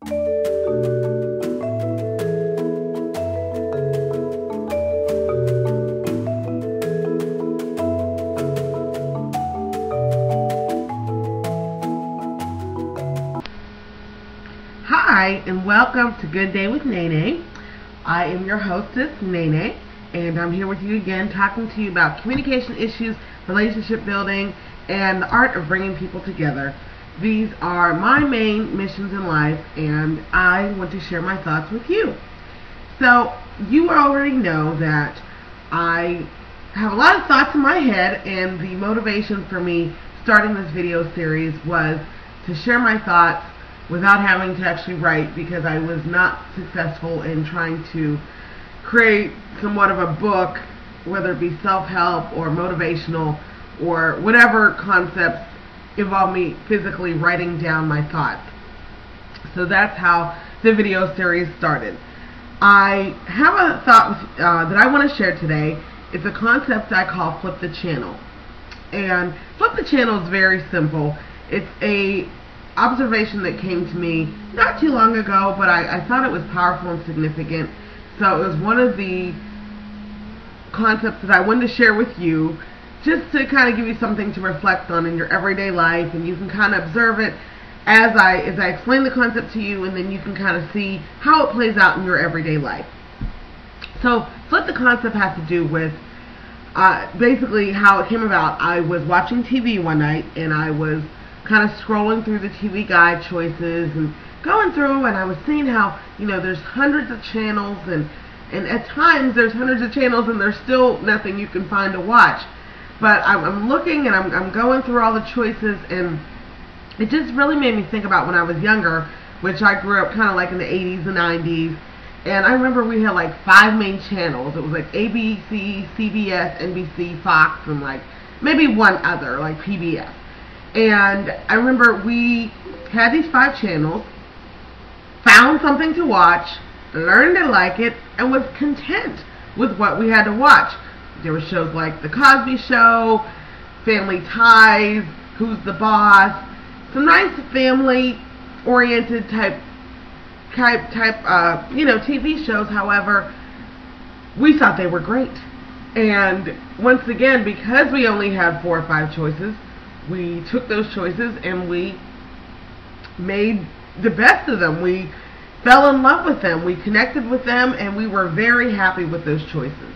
Hi, and welcome to Good Day with Nne-Nne. I am your hostess, Nne-Nne, and I'm here with you again talking to you about communication issues, relationship building, and the art of bringing people together. These are my main missions in life, and I want to share my thoughts with you. So, you already know that I have a lot of thoughts in my head, and the motivation for me starting this video series was to share my thoughts without having to actually write, because I was not successful in trying to create somewhat of a book, whether it be self-help or motivational or whatever concepts involve me physically writing down my thoughts. So that's how the video series started. I have a thought that I want to share today. It's a concept I call flip the channel. And flip the channel is very simple. It's a observation that came to me not too long ago, but I thought it was powerful and significant. So it was one of the concepts that I wanted to share with you, just to kind of give you something to reflect on in your everyday life, and you can kind of observe it as I explain the concept to you, and then you can kind of see how it plays out in your everyday life. So flip the concept has to do with basically how it came about. I was watching TV one night, and I was kind of scrolling through the TV guide choices and going through, and I was seeing how, you know, there's hundreds of channels, and at times there's hundreds of channels and there's still nothing you can find to watch. But I'm looking, and I'm going through all the choices, and it just really made me think about when I was younger, which I grew up kind of like in the 80s and 90s, and I remember we had like 5 main channels. It was like ABC, CBS, NBC, Fox, and like maybe one other, like PBS. And I remember we had these 5 channels, found something to watch, learned to like it, and was content with what we had to watch. There were shows like The Cosby Show, Family Ties, Who's the Boss, some nice family-oriented type TV shows. However, we thought they were great. And once again, because we only had 4 or 5 choices, we took those choices and we made the best of them. We fell in love with them. We connected with them, and we were very happy with those choices.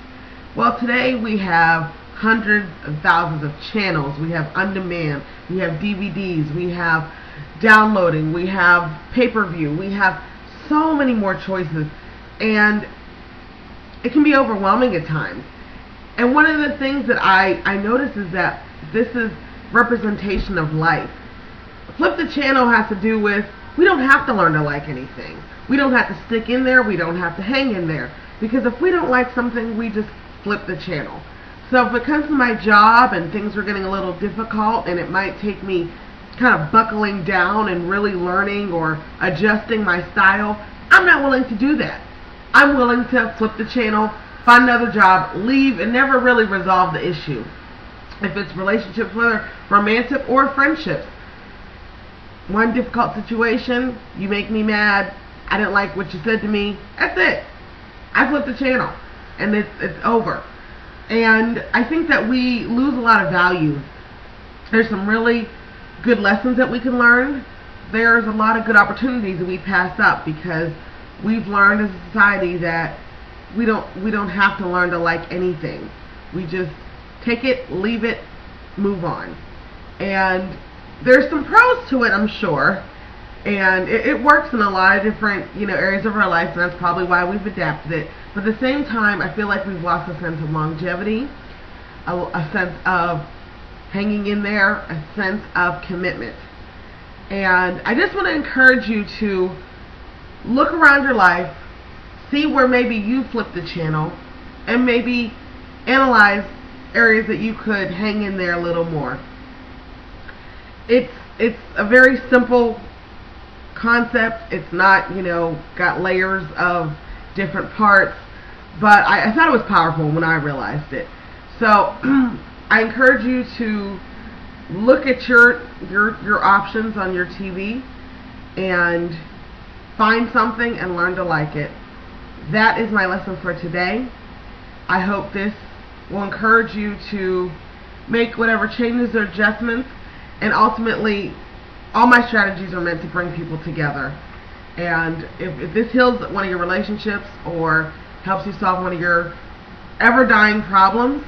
Well, today we have hundreds of thousands of channels. We have on-demand. We have DVDs. We have downloading. We have pay-per-view. We have so many more choices, and it can be overwhelming at times. And one of the things that I notice is that this is representation of life. Flip the channel has to do with, we don't have to learn to like anything. We don't have to stick in there. We don't have to hang in there. Because if we don't like something, we just flip the channel. So if it comes to my job and things are getting a little difficult, and it might take me kind of buckling down and really learning or adjusting my style, I'm not willing to do that. I'm willing to flip the channel, find another job, leave, and never really resolve the issue. If it's relationships, whether romantic or friendships. One difficult situation, you make me mad, I didn't like what you said to me, that's it. I flip the channel, and it's over. And I think that we lose a lot of value. There's some really good lessons that we can learn. There's a lot of good opportunities that we pass up because we've learned as a society that we don't have to learn to like anything. We just take it, leave it, move on. And there's some pros to it, I'm sure. And it works in a lot of different, areas of our life, and that's probably why we've adapted it. But at the same time, I feel like we've lost a sense of longevity, a sense of hanging in there, a sense of commitment. And I just want to encourage you to look around your life, see where maybe you flip the channel, and maybe analyze areas that you could hang in there a little more. It's a very simple concept. It's not, got layers of different parts, but I thought it was powerful when I realized it. So I encourage you to look at your options on your TV and find something and learn to like it. That is my lesson for today. I hope this will encourage you to make whatever changes or adjustments, and ultimately all my strategies are meant to bring people together. And if this heals one of your relationships or helps you solve one of your ever dying problems,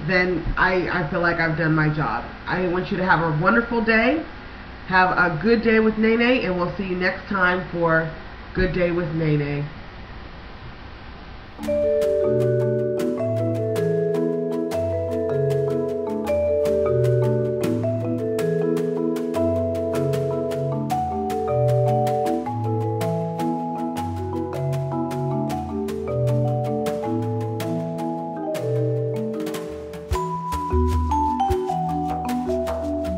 then I feel like I've done my job. I want you to have a wonderful day. Have a good day with Nne-Nne, and we'll see you next time for Good Day with Nne-Nne.